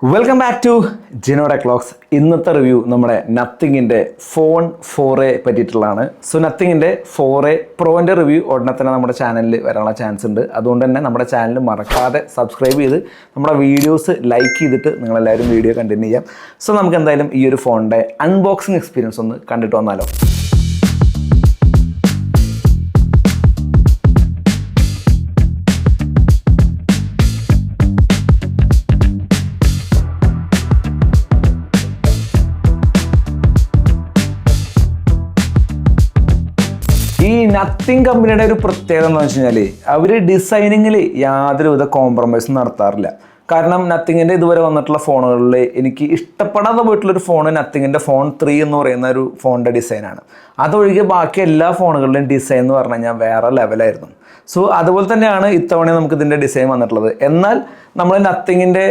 Welcome back to Jino tech vlogs. ഇന്നത്തെ review നമ്മുടെ നത്തിങ്ങിൻ്റെ ഫോൺ 4A പറ്റിയിട്ടുള്ളതാണ്. സോ നത്തിങ്ങിൻ്റെ 4A പ്രോൻ്റെ റിവ്യൂ ഉടനെ തന്നെ നമ്മുടെ ചാനലിൽ വരാനുള്ള ചാൻസ് ഉണ്ട്. അതുകൊണ്ട് തന്നെ നമ്മുടെ ചാനൽ മറക്കാതെ സബ്സ്ക്രൈബ് ചെയ്ത് നമ്മുടെ വീഡിയോസ് ലൈക്ക് ചെയ്തിട്ട് നിങ്ങളെല്ലാവരും വീഡിയോ കണ്ടിന്യൂ ചെയ്യാം. സോ നമുക്ക് എന്തായാലും ഈ ഒരു ഫോണിൻ്റെ അൺബോക്സിങ് എക്സ്പീരിയൻസ് ഒന്ന് കണ്ടിട്ട് വന്നാലോ. ഈ നത്തിങ് കമ്പനിയുടെ ഒരു പ്രത്യേകത എന്ന് വെച്ച് കഴിഞ്ഞാൽ അവർ ഡിസൈനിങ്ങിൽ യാതൊരുവിധ കോംപ്രമൈസും നടത്താറില്ല. കാരണം നത്തിങ്ങിൻ്റെ ഇതുവരെ വന്നിട്ടുള്ള ഫോണുകളിൽ എനിക്ക് ഇഷ്ടപ്പെടാതെ പോയിട്ടുള്ളൊരു ഫോൺ നത്തിങ്ങിൻ്റെ ഫോൺ 3 എന്ന് പറയുന്ന ഒരു ഫോണിൻ്റെ ഡിസൈനാണ്. അതൊഴികെ ബാക്കി എല്ലാ ഫോണുകളുടെയും ഡിസൈൻ എന്ന് പറഞ്ഞു കഴിഞ്ഞാൽ വേറെ ലെവലായിരുന്നു. സോ അതുപോലെ തന്നെയാണ് ഇത്തവണ നമുക്ക് ഇതിൻ്റെ ഡിസൈൻ വന്നിട്ടുള്ളത്. എന്നാൽ നമ്മൾ നത്തിങ്ങിൻ്റെ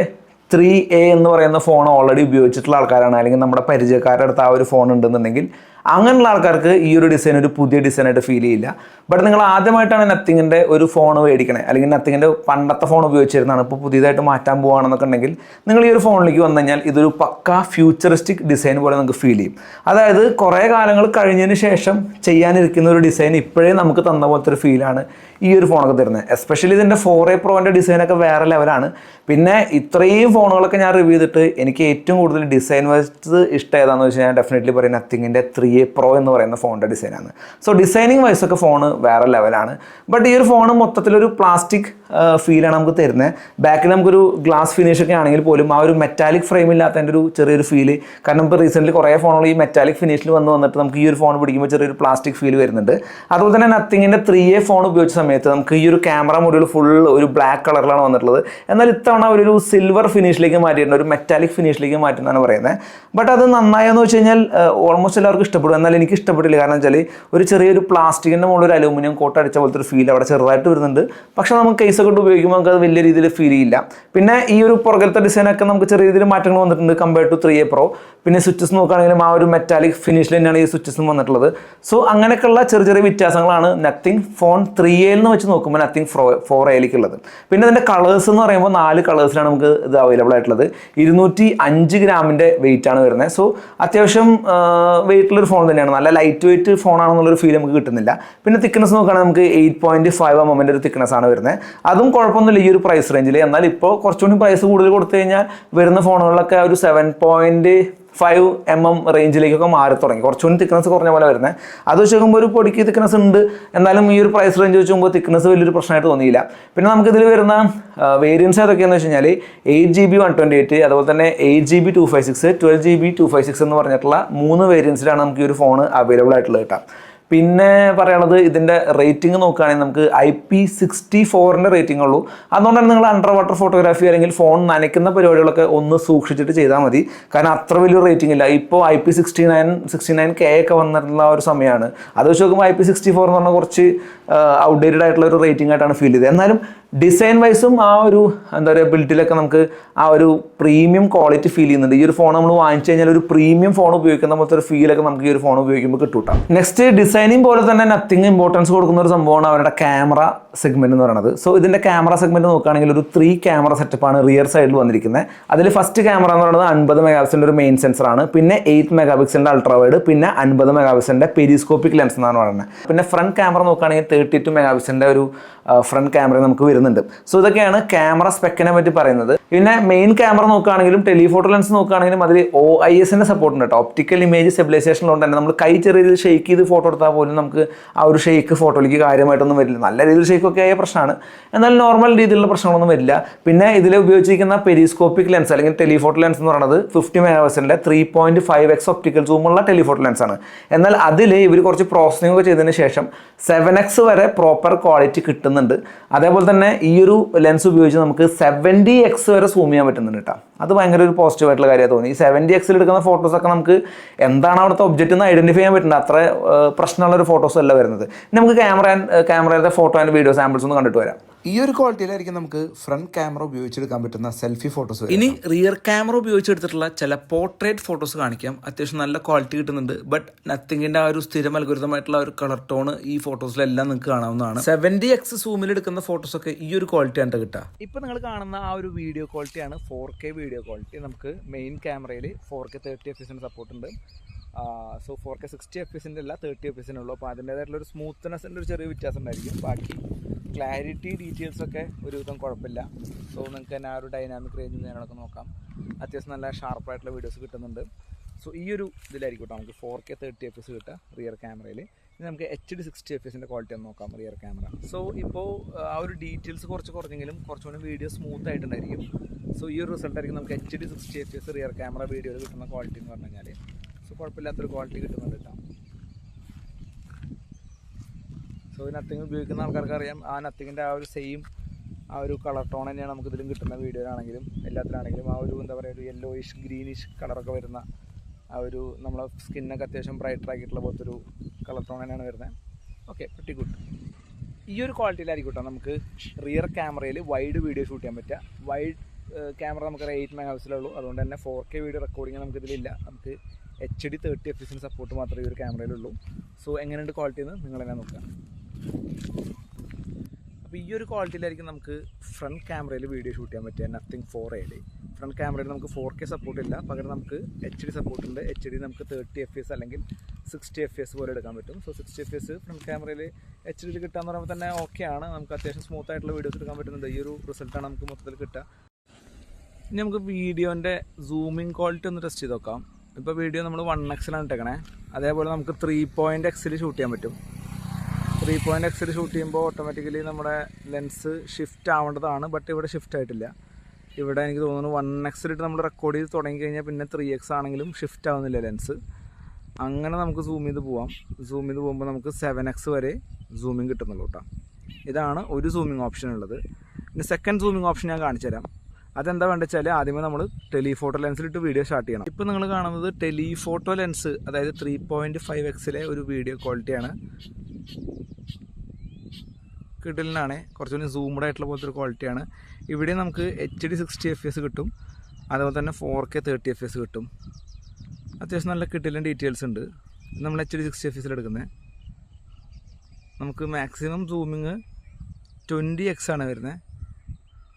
3A എന്ന് പറയുന്ന ഫോൺ ഓൾറെഡി ഉപയോഗിച്ചിട്ടുള്ള ആൾക്കാരാണ്, അല്ലെങ്കിൽ നമ്മുടെ പരിചയക്കാരുടെ അടുത്ത് ആ ഒരു ഫോൺ ഉണ്ടെന്നുണ്ടെങ്കിൽ അങ്ങനെയുള്ള ആൾക്കാർക്ക് ഈ ഒരു ഡിസൈൻ ഒരു പുതിയ ഡിസൈനായിട്ട് ഫീൽ ചെയ്യില്ല. ബട്ട് നിങ്ങൾ ആദ്യമായിട്ടാണ് നത്തിങ്ങിൻ്റെ ഒരു ഫോൺ മേടിക്കണേ, അല്ലെങ്കിൽ നത്തിങ്ങിൻ്റെ പണ്ടത്തെ ഫോൺ ഉപയോഗിച്ചിരുന്നതാണ് ഇപ്പോൾ പുതിയതായിട്ട് മാറ്റാൻ പോകുകയാണെന്നൊക്കെ ഉണ്ടെങ്കിൽ നിങ്ങൾ ഈ ഒരു ഫോണിലേക്ക് വന്നു കഴിഞ്ഞാൽ ഇതൊരു പക്കാ ഫ്യൂച്ചറിസ്റ്റിക് ഡിസൈൻ പോലെ നിങ്ങൾക്ക് ഫീൽ ചെയ്യും. അതായത് കുറേ കാലങ്ങൾ കഴിഞ്ഞതിന് ശേഷം ചെയ്യാനിരിക്കുന്ന ഒരു ഡിസൈൻ ഇപ്പോഴേ നമുക്ക് തന്ന പോലത്തെ ഒരു ഫീലാണ് ഈ ഒരു ഫോണൊക്കെ തരുന്നത്. എസ്പെഷ്യലി ഇതിൻ്റെ 4A പ്രോൻ്റെ ഡിസൈനൊക്കെ വേറെ ലെവലാണ്. പിന്നെ ഇത്രയും ഫോണുകളൊക്കെ ഞാൻ റിവ്യൂ ചെയ്തിട്ട് എനിക്ക് ഏറ്റവും കൂടുതൽ ഡിസൈൻ വൈസ് ഇഷ്ടം ഏതാണെന്ന് വെച്ച് കഴിഞ്ഞാൽ ഡെഫിനറ്റ്ലി പറയും നത്തിങ്ങിൻ്റെ 3A പ്രോ എന്ന് പറയുന്ന ഫോണിൻ്റെ ഡിസൈനാണ്. സോ ഡിസൈനിങ് വൈസൊക്കെ ഫോണ് വേറെ ലെവലാണ്. ബട്ട് ഈ ഒരു ഫോൺ മൊത്തത്തിലൊരു പ്ലാസ്റ്റിക് ഫീലാണ് നമുക്ക് തരുന്നത്. ബാക്കിൽ നമുക്കൊരു ഗ്ലാസ് ഫിനിഷൊക്കെ ആണെങ്കിൽ പോലും ആ ഒരു മെറ്റാലിക് ഫ്രെയിം ഇല്ലാത്തതിൻ്റെ ഒരു ചെറിയൊരു ഫീല്. കാരണം ഇപ്പോൾ റീസെൻ്റ്ലി കുറേ ഫോണുകൾ ഈ മെറ്റാലിക് ഫിനിഷിൽ വന്നിട്ട് നമുക്ക് ഈ ഒരു ഫോൺ പിടിക്കുമ്പോൾ ചെറിയൊരു പ്ലാസ്റ്റിക് ഫീൽ വരുന്നുണ്ട്. അതുപോലെ തന്നെ നത്തിങ്ങിൻ്റെ 3A ഫോൺ ഉപയോഗിച്ച സമയത്ത് നമുക്ക് ഈ ഒരു ക്യാമറ മൊഡ്യൂൾ ഫുൾ ഒരു ബ്ലാക്ക് കളറിലാണ് വന്നിട്ടുള്ളത്. എന്നാൽ ഇത്തവണ ഒരു സിൽവർ ഫിനിഷിലേക്ക് മാറ്റിയിട്ടുണ്ട്, ഒരു മെറ്റാലിക് ഫിനിഷിലേക്ക് മാറ്റുന്നതാണ് പറയുന്നത്. ബട്ട് അത് നന്നായെന്ന് വെച്ച് കഴിഞ്ഞാൽ ഓൾമോസ്റ്റ് എല്ലാവർക്കും ഇഷ്ടപ്പെടും. എന്നാൽ എനിക്ക് ഇഷ്ടപ്പെട്ടില്ല. കാരണം വെച്ചാൽ ഒരു ചെറിയൊരു പ്ലാസ്റ്റിക്കിൻ്റെ മുകളിൽ ഒരു അലൂമിനിയം കോട്ട് അടിച്ച പോലത്തെ ഒരു ഫീൽ അവിടെ ചെറുതായിട്ട് വരുന്നുണ്ട്. പക്ഷേ നമുക്ക് കേസൊക്കെ ഉപയോഗിക്കുമ്പോൾ നമുക്ക് അത് വലിയ രീതിയിൽ ഫീൽ ചെയ്യില്ല. പിന്നെ ഈ ഒരു പുറകലത്തെ ഡിസൈനൊക്കെ നമുക്ക് ചെറിയ രീതിയിൽ മാറ്റങ്ങൾ വന്നിട്ടുണ്ട് കമ്പയർഡ് ടു 3A പ്രോ. പിന്നെ സ്വിച്ചസ് നോക്കുകയാണെങ്കിലും ആ ഒരു മെറ്റാലിക് ഫിനിഷിൽ തന്നെയാണ് ഈ സ്വിച്ചസും വന്നിട്ടുള്ളത്. സോ അങ്ങനെയൊക്കെയുള്ള ചെറിയ ചെറിയ വ്യത്യാസങ്ങളാണ് നത്തിങ് ഫോൺ 3A എന്ന് വെച്ച് നോക്കുമ്പോൾ നത്തിങ് 4A ഉള്ളത്. പിന്നെ ഇതിൻ്റെ കളേഴ്സ് എന്ന് പറയുമ്പോൾ 4 കളേഴ്സിലാണ് നമുക്ക് ഇത് അവൈലബിൾ ആയിട്ടുള്ളത്. 205 ഗ്രാമിൻ്റെ വെയിറ്റ് ആണ് വരുന്നത്. സോ അത്യാവശ്യം വെയിറ്റുള്ളൊരു ഫോൺ തന്നെയാണ്. നല്ല ലൈറ്റ് വെയിറ്റ് ഫോണാണെന്നുള്ളൊരു ഫീൽ നമുക്ക് കിട്ടുന്നില്ല. പിന്നെ തിക്നെസ് നോക്കുകയാണെങ്കിൽ നമുക്ക് 8.5 mm ഒരു തിക്നെസ് ആണ് വരുന്നത്. അതും കുഴപ്പമൊന്നുമില്ല ഈ ഒരു പ്രൈസ് റേഞ്ചിൽ. എന്നാൽ ഇപ്പോൾ കുറച്ചുകൂടി പ്രൈസ് കൂടുതൽ കൊടുത്തു കഴിഞ്ഞാൽ വരുന്ന ഫോണുകളിലൊക്കെ ഒരു 7.5 mm റേഞ്ചിലേക്കൊക്കെ മാറി തുടങ്ങി. കുറച്ചുകൂടി തിക്നെസ് കുറഞ്ഞ പോലെ വരുന്നത്. അത് വെച്ച് നോക്കുമ്പോൾ ഒരു പൊടിക്ക് തിക്നെസ് ഉണ്ട്. എന്നാലും ഈ ഒരു പ്രൈസ് റേഞ്ച് വെച്ച് നോക്കുമ്പോൾ തിക്നെസ് വലിയൊരു പ്രശ്നമായിട്ട് തോന്നിയില്ല. പിന്നെ നമുക്കിതിൽ വരുന്ന വേരിയൻസ് ഏതൊക്കെയാണെന്ന് വെച്ച് കഴിഞ്ഞാൽ 8GB 128, അതുപോലെ തന്നെ 8GB 256, 12GB 256 എന്ന് പറഞ്ഞിട്ടുള്ള 3 വേരിയൻസിലാണ് നമുക്ക് ഈ ഒരു ഫോൺ അവൈലബിൾ ആയിട്ടുള്ളത് കേട്ടോ. പിന്നെ പറയാനുള്ളത് ഇതിൻ്റെ റേറ്റിംഗ് നോക്കുകയാണെങ്കിൽ നമുക്ക് IP64 റേറ്റിംഗ് ഉള്ളൂ. അതുകൊണ്ട് തന്നെ നിങ്ങൾ അണ്ടർ വാട്ടർ ഫോട്ടോഗ്രാഫി അല്ലെങ്കിൽ ഫോൺ നനയ്ക്കുന്ന പരിപാടികളൊക്കെ ഒന്ന് സൂക്ഷിച്ചിട്ട് ചെയ്താൽ മതി. കാരണം അത്ര വലിയ റേറ്റിംഗ് ഇല്ല. ഇപ്പോൾ IP69K ഒക്കെ വന്നിട്ടുള്ള ഒരു സമയമാണ്. അത് വെച്ച് നോക്കുമ്പോൾ IP64 എന്ന് പറഞ്ഞാൽ കുറച്ച് ഔട്ട്ഡേറ്റഡ് ആയിട്ടുള്ള ഒരു റേറ്റിംഗ് ആയിട്ടാണ് ഫീൽ ചെയ്തത്. എന്നാലും ഡിസൈൻ വൈസും ആ ഒരു എന്താ പറയുക ബിൽഡിലൊക്കെ നമുക്ക് ആ ഒരു പ്രീമിയം ക്വാളിറ്റി ഫീൽ ചെയ്യുന്നുണ്ട്. ഈ ഒരു ഫോൺ നമ്മൾ വാങ്ങിച്ചു കഴിഞ്ഞാൽ ഒരു പ്രീമിയം ഫോൺ ഉപയോഗിക്കുന്ന പോലത്തെ ഒരു ഫീലൊക്കെ നമുക്ക് ഈ ഒരു ഫോൺ ഉപയോഗിക്കുമ്പോൾ കിട്ടൂട്ടാം. നെക്സ്റ്റ് ഡിസൈനിങ് പോലെ തന്നെ നത്തിങ് ഇമ്പോർട്ടൻസ് കൊടുക്കുന്ന ഒരു സംഭവമാണ് അവരുടെ ക്യാമറ സെഗ്മെന്റ് എന്ന് പറയുന്നത്. സോ ഇതിൻ്റെ ക്യാമറ സെഗ്മെന്റ് നോക്കുകയാണെങ്കിൽ ഒരു 3 ക്യാമറ സെറ്റപ്പാണ് റിയർ സൈഡിൽ വന്നിരിക്കുന്നത്. അതിൽ ഫസ്റ്റ് ക്യാമറ എന്ന് പറയുന്നത് 50 മെഗാപിക്സലിൻ്റെ ഒരു മെയിൻ സെൻസറാണ്. പിന്നെ 8 മെഗാപിക്സലിൻ്റെ അൾട്രാ വൈഡ്, പിന്നെ 50 മെഗാപിക്സലിൻ്റെ പെരിസ്കോപ്പിക് ലെൻസ് എന്നാണ് പറയുന്നത്. പിന്നെ ഫ്രണ്ട് ക്യാമറ നോക്കുകയാണെങ്കിൽ 32 മെഗാപിക്സലിൻ്റെ ഒരു ഫ്രണ്ട് ക്യാമറ നമുക്ക് വരുന്നുണ്ട്. സോ ഇതൊക്കെയാണ് ക്യാമറ സ്പെക്കിനെ പറ്റി പറയുന്നത്. പിന്നെ മെയിൻ ക്യാമറ നോക്കുകയാണെങ്കിലും ടെലിഫോട്ടോ ലെൻസ് നോക്കുകയാണെങ്കിലും അതിൽ OIS-ന്റെ സപ്പോർട്ട് ഉണ്ട് കേട്ടോ. ഒപ്റ്റിക്കൽ ഇമേജ് സ്റ്റെബിലൈസേഷൻ ഉള്ളത് തന്നെ നമ്മൾ കൈ ചെറിയ രീതിയിൽ ഷെയ്ക്ക് ചെയ്ത് ഫോട്ടോ എടുത്താൽ പോലും നമുക്ക് ആ ഒരു ഷെയ്ക്ക് ഫോട്ടോയിലേക്ക് കാര്യമായിട്ടൊന്നും വരില്ല. നല്ല രീതിയിൽ ഷെയ്ക്കൊക്കെ ആയ പ്രശ്നമാണ്, എന്നാൽ നോർമൽ രീതിയിലുള്ള പ്രശ്നങ്ങളൊന്നും വരില്ല. പിന്നെ ഇതിൽ ഉപയോഗിച്ചിരിക്കുന്ന പെരിസ്കോപ്പിക് ലെൻസ് അല്ലെങ്കിൽ ടെലിഫോട്ടോ ലെൻസ് എന്ന് പറയുന്നത് 50 മെഗാപിക്സലിൻ്റെ 3.5x ഒപ്റ്റിക്കൽ സൂമുള്ള ടെലിഫോട്ടോ ലെൻസാണ്. എന്നാൽ അതിൽ ഇവർ കുറച്ച് പ്രോസസ്സിംഗ് ഒക്കെ ചെയ്തതിന് ശേഷം 7x വരെ പ്രോപ്പർ ക്വാളിറ്റി കിട്ടുന്നുണ്ട്. അതേപോലെ തന്നെ ഈ ഒരു ലെൻസ് ഉപയോഗിച്ച് നമുക്ക് 70x വരെ സൂം ചെയ്യാൻ പറ്റുന്നുണ്ട് കേട്ടോ. അത് ഭയങ്കര ഒരു പോസിറ്റീവ് ആയിട്ടുള്ള കാര്യമാണ് തോന്നി. ഈ 70x എടുക്കുന്ന ഫോട്ടോസൊക്കെ നമുക്ക് എന്താണ് അവിടുത്തെ ഒബ്ജക്റ്റ് എന്ന് ഐഡന്റിഫൈ ചെയ്യാൻ പറ്റുന്നത്. അത്ര പ്രശ്നമുള്ളൊരു ഫോട്ടോസ് അല്ല വരുന്നത്. നമുക്ക് ക്യാമറയുടെ ഫോട്ടോ ആൻഡ് വീഡിയോ സാമ്പിൾസ് ഒന്ന് കണ്ടിട്ട് വരാം. ഈ ഒരു ക്വാളിറ്റിയിലായിരിക്കും നമുക്ക് ഫ്രണ്ട് ക്യാമറ ഉപയോഗിച്ചെടുക്കാൻ പറ്റുന്ന സെൽഫി ഫോട്ടോസ്. ഇനി റിയർ ക്യാമറ ഉപയോഗിച്ചെടുത്തിട്ടുള്ള ചില പോർട്രേറ്റ് ഫോട്ടോസ് കാണിക്കാം. അത്യാവശ്യം നല്ല ക്വാളിറ്റി കിട്ടുന്നുണ്ട്. ബട്ട് നത്തിങ്ങിന്റെ ആ ഒരു സ്ഥിരം അൽഗോരിതമായിട്ടുള്ള ഒരു കളർ ടോൺ ഈ ഫോട്ടോസിലെല്ലാം നിങ്ങൾക്ക് കാണാവുന്നതാണ്. 70x സൂമിൽ എടുക്കുന്ന ഫോട്ടോസൊക്കെ ഈ ഒരു ക്വാളിറ്റി ആണ് കിട്ടുക. ഇപ്പൊ നിങ്ങൾ കാണുന്ന ആ ഒരു വീഡിയോ ക്വാളിറ്റിയാണ് 4K വീഡിയോ വീഡിയോ ക്വാളിറ്റി. നമുക്ക് മെയിൻ ക്യാമറയിൽ 4K 30 FPS സപ്പോർട്ട് ഉണ്ട്. സോ 4K 60 FPS അല്ല 30 FPS ഉള്ളൂ. അപ്പോൾ അതിൻ്റേതായിട്ടുള്ള ഒരു സ്മൂത്ത്നെസ്സിൻ്റെ ഒരു ചെറിയ വ്യത്യാസം ഉണ്ടായിരിക്കും. ബാക്കി ക്ലാരിറ്റി ഡീറ്റെയിൽസൊക്കെ ഒരുവിധം കുഴപ്പമില്ല. സോ നിങ്ങൾക്ക് തന്നെ ആ ഒരു ഡൈനാമിക് റേഞ്ചും കാര്യങ്ങളൊക്കെ നോക്കാം. അത്യാവശ്യം നല്ല ഷാർപ്പായിട്ടുള്ള വീഡിയോസ് കിട്ടുന്നുണ്ട്. സോ ഈ ഒരു ഇതിലായിരിക്കും കേട്ടോ നമുക്ക് 4K 30 FPS കിട്ടുക റിയർ ക്യാമറയിൽ. ഇനി നമുക്ക് HD 60 FPS ക്വാളിറ്റി ഒന്ന് നോക്കാം റിയർ ക്യാമറ. സോ ഇപ്പോൾ ആ ഒരു ഡീറ്റെയിൽസ് കുറഞ്ഞെങ്കിലും കുറച്ചുകൂടി വീഡിയോ സ്മൂത്ത് ആയിട്ടുണ്ടായിരിക്കും. സോ ഈ ഒരു റിസൾട്ട് ആയിരിക്കും നമുക്ക് HD 60 FPS റിയർ ക്യാമറ വീഡിയോയിൽ കിട്ടുന്ന ക്വാളിറ്റി എന്ന് പറഞ്ഞു കഴിഞ്ഞാൽ. സോ കുഴപ്പമില്ലാത്തൊരു ക്വാളിറ്റി കിട്ടുന്നുണ്ട് കേട്ടോ. സോ നത്തിങ് ഉപയോഗിക്കുന്ന ആൾക്കാർക്ക് അറിയാം, ആ നത്തിങ്ങിൻ്റെ ആ ഒരു സെയിം ആ ഒരു കളർ ടോൺ തന്നെയാണ് നമുക്കിതിലും കിട്ടുന്ന വീഡിയോയിലാണെങ്കിലും എല്ലാത്തിലാണെങ്കിലും. ആ ഒരു എന്താ പറയുക ഒരു യെല്ലോയിഷ് ഗ്രീനിഷ് കളറൊക്കെ വരുന്ന ആ ഒരു നമ്മളെ സ്കിന്നൊക്കെ അത്യാവശ്യം ബ്രൈറ്റർ ആക്കിയിട്ടുള്ള പോലത്തൊരു കളർ ടോൺ തന്നെയാണ് വരുന്നത്. Okay, very good. ഈ ഒരു ക്വാളിറ്റിയിലായിരിക്കും കേട്ടോ നമുക്ക് റിയർ ക്യാമറയിൽ വൈഡ് വീഡിയോ ഷൂട്ട് ചെയ്യാൻ പറ്റുക. വൈഡ് ക്യാമറ നമുക്ക് 8 മെഗാപിക്സലുള്ളൂ. അതുകൊണ്ട് തന്നെ 4K വീഡിയോ റെക്കോർഡിങ് നമുക്കിതിലില്ല. നമുക്ക് HD 30 FPS സപ്പോർട്ട് മാത്രമേ ഈ ഒരു ക്യാമറയിലുള്ളൂ. സോ എങ്ങനെയുണ്ട് ക്വാളിറ്റി എന്ന് നിങ്ങൾ തന്നെ നോക്കുക. അപ്പോൾ ഈ ഒരു ക്വാളിറ്റിയിലായിരിക്കും നമുക്ക് ഫ്രണ്ട് ക്യാമറയിൽ വീഡിയോ ഷൂട്ട് ചെയ്യാൻ പറ്റുക നത്തിങ് 4A. ഫ്രണ്ട് ക്യാമറയിൽ നമുക്ക് 4K സപ്പോർട്ട് ഇല്ല, പകരം നമുക്ക് HD സപ്പോർട്ട് ഉണ്ട്. HD നമുക്ക് 30 FPS അല്ലെങ്കിൽ 60 FPS പോലെ എടുക്കാൻ പറ്റും. സോ 60 FPS ഫ്രണ്ട് ക്യാമറയിൽ HD കിട്ടാന്ന് പറയുമ്പോൾ തന്നെ ഓക്കെ ആണ്. നമുക്ക് അത്യാവശ്യം സ്മൂത്ത് ആയിട്ടുള്ള വീഡിയോസ് എടുക്കാൻ പറ്റുന്നുണ്ട്. ഈ ഒരു റിസൾട്ടാണ് നമുക്ക് മൊത്തത്തിൽ കിട്ടുക. ഇനി നമുക്ക് വീഡിയോൻ്റെ സൂമിങ് ക്വാളിറ്റി ഒന്ന് ടെസ്റ്റ് ചെയ്ത് നോക്കാം. ഇപ്പോൾ വീഡിയോ നമ്മൾ 1x ഇട്ടേക്കണേ. അതേപോലെ നമുക്ക് 3.x ഷൂട്ട് ചെയ്യാൻ പറ്റും. 3.x ഷൂട്ട് ചെയ്യുമ്പോൾ ഓട്ടോമാറ്റിക്കലി നമ്മുടെ ലെൻസ് ഷിഫ്റ്റ് ആവേണ്ടതാണ്. ബട്ട് ഇവിടെ ഷിഫ്റ്റ് ആയിട്ടില്ല. ഇവിടെ എനിക്ക് തോന്നുന്നു 1x നമ്മൾ റെക്കോർഡ് ചെയ്ത് തുടങ്ങിക്കഴിഞ്ഞാൽ പിന്നെ 3x ആണെങ്കിലും ഷിഫ്റ്റ് ആവുന്നില്ല ലെൻസ്. അങ്ങനെ നമുക്ക് സൂം ചെയ്ത് പോവാം. സൂം ചെയ്ത് പോകുമ്പോൾ നമുക്ക് 7x വരെ സൂമിങ് കിട്ടുന്നുള്ളൂ കേട്ടോ. ഇതാണ് ഒരു സൂമിങ് ഓപ്ഷൻ ഉള്ളത്. ഇനി സെക്കൻഡ് സൂമിങ് ഓപ്ഷൻ ഞാൻ കാണിച്ചു തരാം. അതെന്താ വേണ്ടത് വെച്ചാൽ ആദ്യമേ നമ്മൾ ടെലിഫോട്ടോ ലെൻസിലിട്ട് വീഡിയോ സ്റ്റാർട്ട് ചെയ്യണം. ഇപ്പോൾ നിങ്ങൾ കാണുന്നത് ടെലിഫോട്ടോ ലെൻസ്, അതായത് 3.5x ഒരു വീഡിയോ ക്വാളിറ്റിയാണ്. കിടലിനാണ് കുറച്ചുകൂടി സൂംഡ് ആയിട്ടുള്ള പോലത്തെ ഒരു ക്വാളിറ്റിയാണ്. ഇവിടെ നമുക്ക് HD 60 FPS കിട്ടും. അതുപോലെ തന്നെ 4K 30 FPS കിട്ടും. അത്യാവശ്യം നല്ല കിടലിന് ഡീറ്റെയിൽസ് ഉണ്ട്. നമ്മൾ HD 60 FPS എടുക്കുന്നത്. നമുക്ക് മാക്സിമം സൂമിങ് 20x ആണ് വരുന്നത്.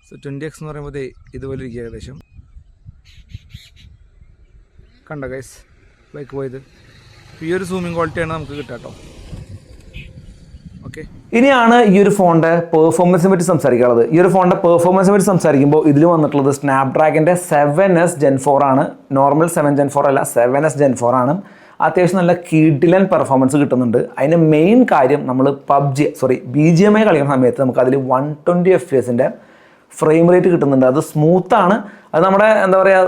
സോ 20x എന്ന് പറയുമ്പോൾ ഇതുപോലെ ഇരിക്കുക ഏകദേശം. കണ്ടോ ഗൈസ് ബൈക്ക് പോയത്. ഈ ഒരു സൂമിങ് ക്വാളിറ്റിയാണ് നമുക്ക് കിട്ടുക കേട്ടോ. ഓക്കെ, ഇനിയാണ് ഈ ഒരു ഫോണിൻ്റെ പെർഫോമൻസിനെ പറ്റി സംസാരിക്കാനുള്ളത്. ഈ ഒരു ഫോണിൻ്റെ പെർഫോമൻസിനെ പറ്റി സംസാരിക്കുമ്പോൾ ഇതിൽ വന്നിട്ടുള്ളത് സ്നാപ്ഡ്രാഗൻ്റെ 7S Gen 4 ആണ്. നോർമൽ 7 Gen 4 അല്ല, 7S Gen 4 ആണ്. അത്യാവശ്യം നല്ല കിടിലൻ പെർഫോമൻസ് കിട്ടുന്നുണ്ട്. അതിൻ്റെ മെയിൻ കാര്യം നമ്മൾ BGMI കളിക്കുന്ന സമയത്ത് നമുക്ക് അതിൽ 120 FPS ഫ്രെയിം റേറ്റ് കിട്ടുന്നുണ്ട്. അത് സ്മൂത്താണ്. അത് നമ്മുടെ എന്താ പറയുക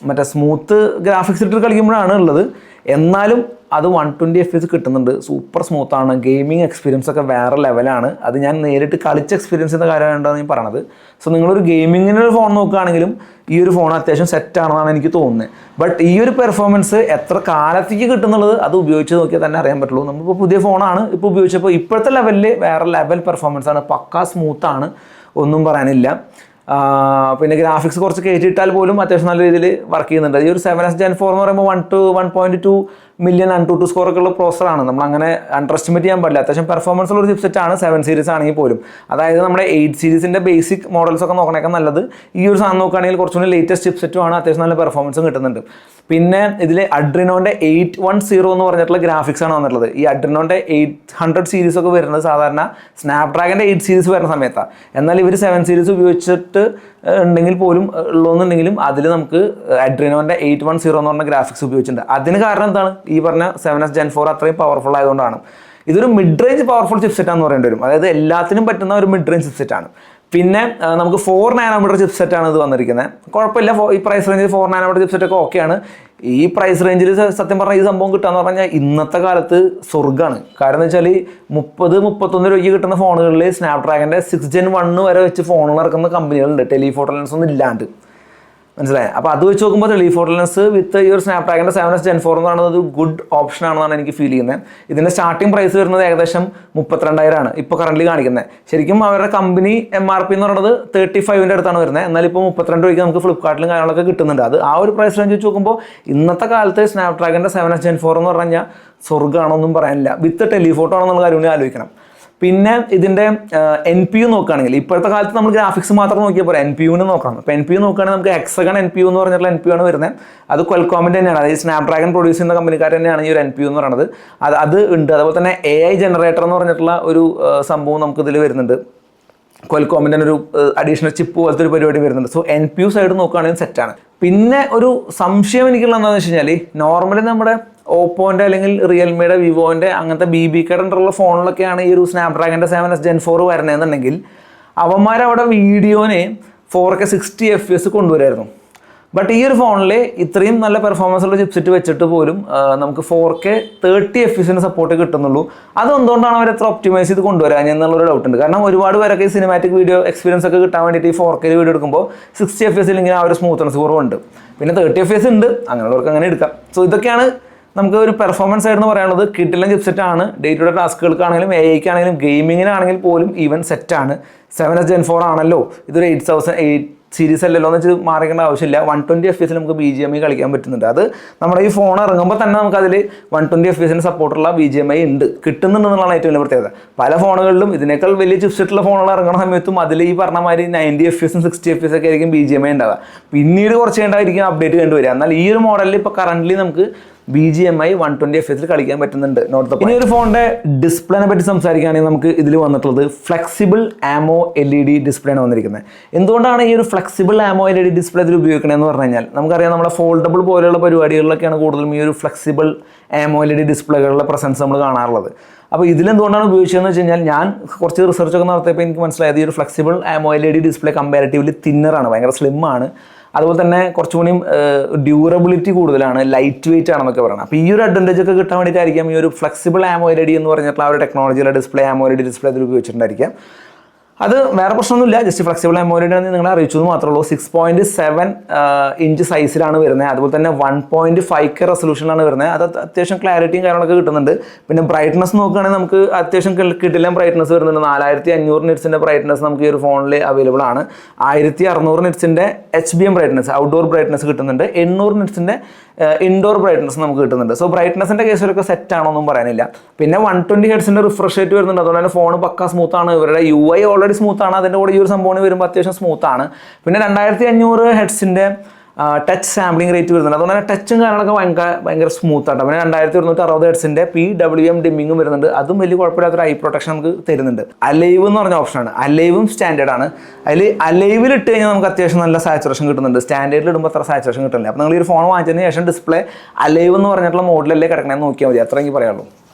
മറ്റേ സ്മൂത്ത് ഗ്രാഫിക്സ് ഇട്ട് കളിക്കുമ്പോഴാണ് ഉള്ളത്. എന്നാലും അത് 120 FPS കിട്ടുന്നുണ്ട്. സൂപ്പർ സ്മൂത്താണ്. ഗെയിമിംഗ് എക്സ്പീരിയൻസ് ഒക്കെ വേറെ ലെവലാണ്. അത് ഞാൻ നേരിട്ട് കളിച്ച എക്സ്പീരിയൻസ് ചെയ്യുന്ന കാര്യമായിട്ടാണ് ഞാൻ പറയണത്. സോ നിങ്ങളൊരു ഗെയിമിങ്ങിനൊരു ഫോൺ നോക്കുകയാണെങ്കിലും ഈ ഒരു ഫോൺ അത്യാവശ്യം സെറ്റാണെന്നാണ് എനിക്ക് തോന്നുന്നത്. ബട്ട് ഈ ഒരു പെർഫോമൻസ് എത്ര കാലത്തേക്ക് കിട്ടുന്നുള്ളത് അത് ഉപയോഗിച്ച് നോക്കിയാൽ തന്നെ അറിയാൻ പറ്റുള്ളൂ. നമുക്കിപ്പോൾ പുതിയ ഫോണാണ് ഇപ്പോൾ ഉപയോഗിച്ചപ്പോൾ ഇപ്പോഴത്തെ ലെവലിൽ വേറെ ലെവൽ പെർഫോമൻസ് ആണ്. പക്കാ സ്മൂത്താണ്, ഒന്നും പറയാനില്ല. പിന്നെ ഗ്രാഫിക്സ് കുറച്ച് കയറ്റിയിട്ടാൽ പോലും അത്യാവശ്യം നല്ല രീതിയിൽ വർക്ക് ചെയ്യുന്നുണ്ട്. ഈ ഒരു 7S Gen 4 എന്ന് പറയുമ്പോൾ 1.2 മില്യൺ ANTUTU സ്കോറൊക്കെ ഉള്ള പ്രോസറാണ്. നമ്മൾ അങ്ങനെ അണ്ടർ എസ്റ്റിമേറ്റ് ചെയ്യാൻ പാടില്ല. അത്യാവശ്യം പെർഫോമൻസ് ഉള്ള ഒരു ചിപ്സെറ്റ് ആണ് 7 സീരീസ് ആണെങ്കിൽ പോലും. അതായത് നമ്മുടെ 8 സീരീസിൻ്റെ ബേസിക് മോഡൽസ് ഒക്കെ നോക്കണേക്കാൾ നല്ലത് ഈ ഒരു സാധനം നോക്കുകയാണെങ്കിൽ കുറച്ചുകൂടി ലേറ്റസ്റ്റ് ചിപ്സെറ്റും ആണ്. അത്യാവശ്യം നല്ല പെർഫോമൻസും കിട്ടുന്നുണ്ട്. പിന്നെ ഇതിൽ അഡ്രിനോൻ്റെ 810 എന്ന് പറഞ്ഞിട്ടുള്ള ഗ്രാഫിക്സ് ആണ് വന്നിട്ടുള്ളത്. ഈ അഡ്രിനോൻ്റെ 800 സീരീസ് ഒക്കെ വരുന്നത് സാധാരണ സ്നാപ്ഡ്രാഗൻ്റെ 8 സീരീസ് വരുന്ന സമയത്താണ്. എന്നാൽ ഇവർ 7 സീരീസ് ഉപയോഗിച്ചിട്ട് ഉണ്ടെങ്കിൽ പോലും ഉള്ളതെന്നുണ്ടെങ്കിലും അതിൽ നമുക്ക് അഡ്രിനോൻ്റെ 810 എന്ന് പറഞ്ഞ ഗ്രാഫിക്സ് ഉപയോഗിച്ചിട്ടുണ്ട്. അതിന് കാരണം എന്താണ്? ഈ പറഞ്ഞ 7S Gen 4 അത്രയും പവർഫുൾ ആയതുകൊണ്ടാണ്. ഇതൊരു മിഡ് റേഞ്ച് പവർഫുൾ ചിപ്സെറ്റാന്ന് പറയേണ്ടി വരും. അതായത് എല്ലാത്തിനും പറ്റുന്ന ഒരു മിഡ് റേഞ്ച് ചിപ്സെറ്റാണ്. പിന്നെ നമുക്ക് 4 നാനോമീറ്റർ ചിപ്സെറ്റാണ് ഇത് വന്നിരിക്കുന്നത്. കുഴപ്പമില്ല, ഈ പ്രൈസ് റേഞ്ചിൽ 4 നാനോമീറ്റർ ചിപ്സെറ്റൊക്കെ ഓക്കെയാണ്. ഈ പ്രൈസ് റേഞ്ചിൽ സത്യം പറഞ്ഞാൽ ഈ സംഭവം കിട്ടുകയെന്ന് പറഞ്ഞാൽ ഇന്നത്തെ കാലത്ത് സ്വർഗ്ഗമാണ്. കാരണം എന്ന് വെച്ചാൽ 30-31 രൂപയ്ക്ക് കിട്ടുന്ന ഫോണുകളിൽ സ്നാപ്ഡ്രാഗൻ്റെ 6 Gen 1 വരെ വെച്ച് ഫോണുകൾ ഇറക്കുന്ന കമ്പനികളുണ്ട്, ടെലിഫോട്ടോ ലെൻസ് ഒന്നും ഇല്ലാണ്ട്. മനസ്സിലായി? അപ്പോൾ അത് വെച്ച് നോക്കുമ്പോൾ ടെലിഫോട്ടോ ലെൻസ് വിത്ത് ഈ ഒരു സ്നാപ്ഡ്രാഗൻ്റെ 7S Gen 4 എന്ന് പറയുന്നത് ഒരു ഗുഡ് ഓപ്ഷൻ ആണെന്നാണ് എനിക്ക് ഫീൽ ചെയ്യുന്നത്. ഇതിൻ്റെ സ്റ്റാർട്ടിംഗ് പ്രൈസ് വരുന്നത് ഏകദേശം 32,000 ആണ് ഇപ്പോൾ കറന്റ് കാണിക്കുന്നത്. ശരിക്കും അവരുടെ കമ്പനി MRP എന്ന് പറയുന്നത് 35ൻ്റെ അടുത്താണ് വരുന്നത്. എന്നാൽ ഇപ്പോൾ 32 രൂപയ്ക്ക് നമുക്ക് ഫ്ലിപ്കാർട്ടിലും കാര്യങ്ങളൊക്കെ കിട്ടുന്നുണ്ട്. അത് ആ ഒരു പ്രൈസ് റേഞ്ച് വെച്ച് നോക്കുമ്പോൾ ഇന്നത്തെ കാലത്ത് സ്നാപ്ഡ്രാഗൻ്റെ 7S Gen 4 എന്ന് പറഞ്ഞു കഴിഞ്ഞാൽ സ്വർഗ്ഗമാണൊന്നും പറയാനില്ല. വിത്ത് ടെലിഫോട്ടോ ആണെന്നുള്ള കാര്യം ആലോചിക്കണം. പിന്നെ ഇതിൻ്റെ NPU നോക്കുകയാണെങ്കിൽ ഇപ്പോഴത്തെ കാലത്ത് നമ്മൾ ഗ്രാഫിക്സ് മാത്രം നോക്കിയാൽ പോരാ, NPU നോക്കണം. അപ്പോൾ NPU നോക്കുകയാണെങ്കിൽ നമുക്ക് ഹെക്സഗൺ NPU എന്ന് പറഞ്ഞിട്ടുള്ള NPU ആണ് വരുന്നത്. അത് ക്വൽകോമിൻ്റെ തന്നെയാണ്, അതായത് സ്നാപ്ഡ്രാഗൺ പ്രൊഡ്യൂസ് ചെയ്യുന്ന കമ്പനിക്കാർ തന്നെയാണ് ഈ ഒരു NPU എന്ന് പറയുന്നത്. അത് ഉണ്ട്. അതുപോലെ തന്നെ AI ജനറേറ്റർ എന്ന് പറഞ്ഞിട്ടുള്ള ഒരു സംഭവം നമുക്കിതിൽ വരുന്നുണ്ട്. ക്വൽകോമിൻ്റെ ഒരു അഡീഷണൽ ചിപ്പ് പോലത്തെ ഒരു പരിപാടി വരുന്നുണ്ട്. സോ NPU സൈഡ് നോക്കുകയാണെങ്കിൽ സെറ്റാണ്. പിന്നെ ഒരു സംശയം എനിക്കുള്ള എന്താണെന്ന് വെച്ച് കഴിഞ്ഞാൽ, നോർമലി നമ്മുടെ ഓപ്പോൻ്റെ അല്ലെങ്കിൽ റിയൽമിയുടെ വിവോൻ്റെ അങ്ങനത്തെ BBKയുടെ ഫോണിലൊക്കെയാണ് ഈ ഒരു സ്നാപ്ഡ്രാഗൻ്റെ 7S Gen 4 വരണതെന്നുണ്ടെങ്കിൽ അവന്മാരവിടെ വീഡിയോനെ 4K 60 FPS കൊണ്ടുവരായിരുന്നു. ബട്ട് ഈ ഒരു ഫോണിൽ ഇത്രയും നല്ല പെർഫോമൻസ് ഉള്ള ചിപ്സെറ്റ് വെച്ചിട്ട് പോലും നമുക്ക് 4K 30 FPS സപ്പോർട്ട് കിട്ടുന്നുള്ളൂ. അതെന്തുകൊണ്ടാണ് അവർ എത്ര ഒപ്റ്റിമൈസ് ചെയ്ത് കൊണ്ടുവരാൻ എന്നുള്ളൊരു ഡൗട്ട് ഉണ്ട്. കാരണം ഒരുപാട് പേരൊക്കെ ഈ സിനിമാറ്റിക് വീഡിയോ എക്സ്പീരിയൻസ് ഒക്കെ കിട്ടാൻ വേണ്ടിയിട്ട് ഈ 4K വീഡിയോ എടുക്കുമ്പോൾ 60 FPS ഇങ്ങനെ ആ ഒരു സ്മൂത്ത്നെസ് കുറവുണ്ട്. പിന്നെ 30 FPS ഉണ്ട്, അങ്ങനെയുള്ളവർക്ക് അങ്ങനെ എടുക്കാം. സോ ഇതൊക്കെയാണ് നമുക്ക് ഒരു പെർഫോമൻസ് ആയിരുന്നു പറയാനുള്ളത്. കിട്ടില്ല ചിപ്സെറ്റ് ആണ്, ഡേ ടു ഡേ ടാസ്കുകൾക്കാണെങ്കിലും AI-ക്കാണെങ്കിലും ഗെയിമിങ്ങിനാണെങ്കിൽ പോലും ഈവൻ സെറ്റാണ്. 7S Gen 4 ആണല്ലോ, ഇതൊരു 8 സീരീസ് അല്ലല്ലോ എന്ന് വെച്ച് മാറിക്കേണ്ട ആവശ്യമില്ല. 120 FPS നമുക്ക് BGMI കളിക്കാൻ പറ്റുന്നുണ്ട്. അത് നമ്മുടെ ഈ ഫോൺ ഇറങ്ങുമ്പോൾ തന്നെ നമുക്കതിൽ 120 FPS സപ്പോർട്ടുള്ള BGMI ഉണ്ട്, കിട്ടുന്നുണ്ടെന്നുള്ളതാണ് ഏറ്റവും വലിയ പ്രത്യേകത. പല ഫോണുകളിലും ഇതിനേക്കാൾ വലിയ ചിപ്സെറ്റുള്ള ഫോണുകൾ ഇറങ്ങുന്ന സമയത്തും അതിൽ ഈ പറഞ്ഞ മാതിരി 90 FPS 60 FPS ഒക്കെ ആയിരിക്കും BGMI ഉണ്ടാവുക. പിന്നീട് കുറച്ച് കഴിഞ്ഞായിരിക്കും അപ്ഡേറ്റ് കണ്ടുവരിക. എന്നാൽ ഈ ഒരു മോഡലിൽ ഇപ്പോൾ കറൻ്റ്ലി നമുക്ക് BGMI 120 FPS കളിക്കാൻ പറ്റുന്നുണ്ട്. ഇനി ഒരു ഫോണിൻ്റെ ഡിസ്പ്ലേനെ പറ്റി സംസാരിക്കുകയാണെങ്കിൽ നമുക്ക് ഇതിൽ വന്നിട്ടുള്ളത് ഫ്ലെക്സിബിൾ AMO LED ഡിസ്പ്ലേ ആണ് വന്നിരിക്കുന്നത്. എന്തുകൊണ്ടാണ് ഈ ഒരു ഫ്ലെക്സിബിൾ AMO LED ഡിസ്പ്ലേ ഇതിൽ ഉപയോഗിക്കണമെന്ന് പറഞ്ഞു കഴിഞ്ഞാൽ, നമുക്കറിയാം നമ്മുടെ ഫോൾഡബിൾ പോലെയുള്ള പരിപാടികളിലൊക്കെയാണ് കൂടുതലും ഈ ഒരു ഫ്ലെക്സിബിൾ AMO LED ഡിസ്പ്ലേകളുടെ പ്രസൻസ് നമ്മൾ കാണാറുള്ളത്. അപ്പോൾ ഇതിലെന്തുകൊണ്ടാണ് ഉപയോഗിച്ചതെന്ന് വെച്ച് കഴിഞ്ഞാൽ, ഞാൻ കുറച്ച് റിസർച്ചൊക്കെ നടത്തിയപ്പോൾ എനിക്ക് മനസ്സിലായത് ഈ ഒരു flexible AMO LED display comparatively തിന്നറാണ്, ഭയങ്കര സ്ലിം ആണ്. അതുപോലെ തന്നെ കുറച്ചുകൂടി ഡ്യൂറബിലിറ്റി കൂടുതലാണ്, ലൈറ്റ് വെയിറ്റ് ആണെന്നൊക്കെ പറയണം. അപ്പോൾ ഈ ഒരു അഡ്വാൻറ്റേജ് ഒക്കെ കിട്ടാൻ വേണ്ടിയിട്ടായിരിക്കും ഈ ഒരു ഫ്ലെക്സിബിൾ AMO LED എന്ന് പറഞ്ഞിട്ടുള്ള ആ ഒരു ടെക്നോളജിയുടെ ഡിസ്പ്ലേ AMO LED ഡിസ്പ്ലേ അതിൽ ഉപയോഗിച്ചിട്ടുണ്ടായിരിക്കാം. അത് വേറെ പ്രശ്നമൊന്നുമില്ല, ജസ്റ്റ് ഫ്ലെക്സിബിൾ AMO LED ആണെന്ന് നിങ്ങളെ അറിയിച്ചത് മാത്രമേ ഉള്ളൂ. 6.7 ഇഞ്ച് സൈസിലാണ് വരുന്നത്. അതുപോലെ തന്നെ 1.5K റെസൊല്യൂഷനിലാണ് വരുന്നത്. അത് അത്യാവശ്യം ക്ലാരിറ്റിയും കാര്യങ്ങളൊക്കെ കിട്ടുന്നുണ്ട്. പിന്നെ ബ്രൈറ്റ്നസ് നോക്കുകയാണെങ്കിൽ നമുക്ക് അത്യാവശ്യം കിട്ടില്ല ബ്രൈറ്റ്നസ് വരുന്നുണ്ട്. 4500 നിറ്റ്സിൻ്റെ ബ്രൈറ്റ്നസ് നമുക്ക് ഈ ഒരു ഫോണിൽ അവൈലബിൾ ആണ്. 1600 നിറ്റ്സിൻ്റെ HBM ബ്രൈറ്റ്നസ് ഔട്ട്ഡോർ ബ്രൈറ്റ്നസ് കിട്ടുന്നുണ്ട്. 800 നിറ്റ്സിൻ്റെ ഇൻഡോർ ബ്രൈറ്റ്നസ് നമുക്ക് കിട്ടുന്നുണ്ട്. സോ ബ്രൈറ്റ്നസിൻ്റെ കേസിലൊക്കെ സെറ്റ് ആണോന്നും പറയാനില്ല. പിന്നെ 120 ഹെർട്സിൻ്റെ റിഫ്രഷ് റേറ്റ് വരുന്നുണ്ട്. അതുകൊണ്ട് തന്നെ ഫോൺ പക്ക സ്മൂത്താണ്. ഇവരുടെ UI ഓൾറെഡി സ്മൂത്താണ്, അതിൻ്റെ കൂടെ ഈ ഒരു സംഭവം വരുമ്പോൾ അത്യാവശ്യം സ്മൂത്താണ്. പിന്നെ 2500 ഹെർട്സിൻ്റെ ടച്ച് സാമ്പിളിംഗ് റേറ്റ് വരുന്നുണ്ട്. അതുകൊണ്ട് തന്നെ ടച്ചും കാര്യങ്ങളൊക്കെ ഭയങ്കര സ്മൂത്താണ്. പിന്നെ 2260 ഹെർട്സിൻ്റെ PWM ഡിമ്മിങ്ങും വരുന്നുണ്ട്. അതും വലിയ കുഴപ്പമില്ലാത്തൊരു ഐ പ്രൊട്ടക്ഷൻ നമുക്ക് തരുന്നുണ്ട്. അലൈവ് എന്ന് പറഞ്ഞ ഓപ്ഷനാണ്. അലൈവും സ്റ്റാൻഡേർഡ് ആണ്. അതിൽ അലൈവിൽ ഇട്ട് കഴിഞ്ഞാൽ നമുക്ക് അത്യാവശ്യം നല്ല സാച്ചുറേഷൻ കിട്ടുന്നുണ്ട്. സ്റ്റാൻഡേർഡിൽ ഇടുമ്പോൾ അത്ര സാച്ചുറേഷൻ കിട്ടുന്നില്ല. അപ്പോൾ നിങ്ങൾ ഈ ഒരു ഫോൺ വാങ്ങിച്ചതിന് ശേഷം ഡിസ്പ്ലേ അലൈവ് എന്ന് പറഞ്ഞിട്ടുള്ള മോഡലല്ലേ കിടക്കണമെന്ന് നോക്കിയാൽ മതി. അത്ര എനിക്ക് പറയാനുള്ളൂ.